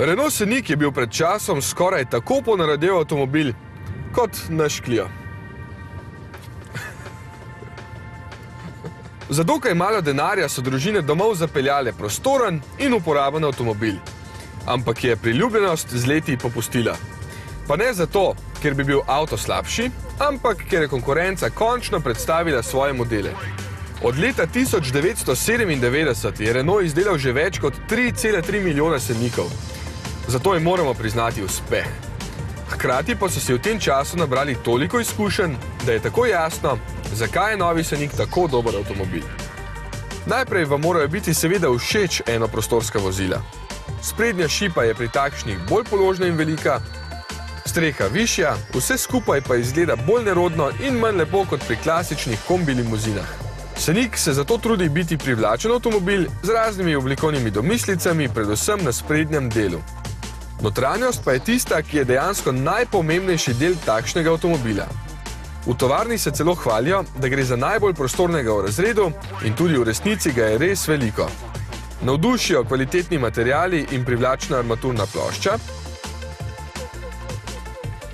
Renault Scenic je bil pred časom skoraj tako ponarodel avtomobil kot naš Clio. Za dokaj malo denarja so družine domov zapeljale prostoren in uporaben avtomobil. Ampak je priljubljenost z leti popustila. Pa ne zato, ker bi bil avto slabši, ampak ker je konkurenca končno predstavila svoje modele. Od leta 1997 je Renault izdelal že več kot 3,3 milijona Scenicov. Zato jim moramo priznati uspeh. Hkrati pa so si v tem času nabrali toliko izkušenj, da je tako jasno, zakaj je novi Scenic tako dober avtomobil. Najprej vam morajo biti seveda všeč enoprostorska vozila. Sprednja šipa je pri takšnih bolj položna in velika, streha višja, vse skupaj pa izgleda bolj nerodno in manj lepo kot pri klasičnih kombi limuzinah. Scenic se zato trudi biti privlačen avtomobil z raznimi oblikovnimi domislicami, predvsem na sprednjem delu. Notranjost pa je tista, ki je dejansko najpomembnejši del takšnega avtomobila. V tovarni se celo hvalijo, da gre za najbolj prostornega v razredu in tudi v resnici ga je res veliko. Navdušijo kvalitetni materiali in privlačna armaturna plošča,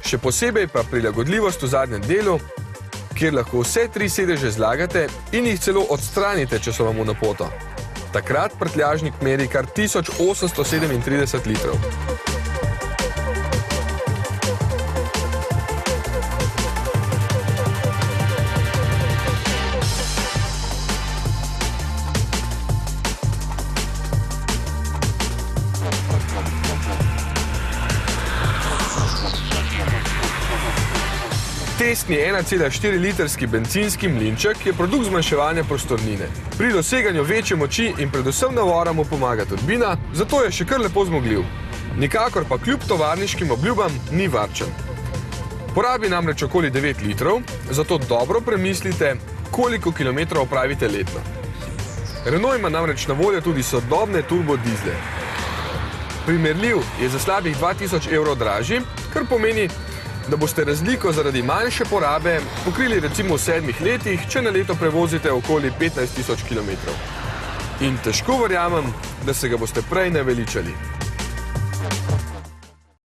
še posebej pa prilagodljivost v zadnjem delu, kjer lahko vse 3 sedeže zlagate in jih celo odstranite, če so vam v napoto. Takrat prtljažnik meri kar 1837 litrov. Testni 1,4-litrski bencinski mlinček je produkt zmanjševanja prostornine. Pri doseganju večje moči in predvsem navoram mu pomaga turbina, zato je še kar lepo zmogljiv. Nikakor pa kljub tovarniškim obljubam ni varčen. Porabi namreč okoli 9 litrov, zato dobro premislite, koliko kilometrov opravite letno. Renault ima namreč na voljo tudi sodobne turbodizle. Primerljiv je za slabih 2000 evrov dražji, kar pomeni, da boste razliko zaradi manjše porabe pokrili recimo v 7 letih, če na leto prevozite okoli 15 000 kilometrov. In težko verjamem, da se ga boste prej naveličali.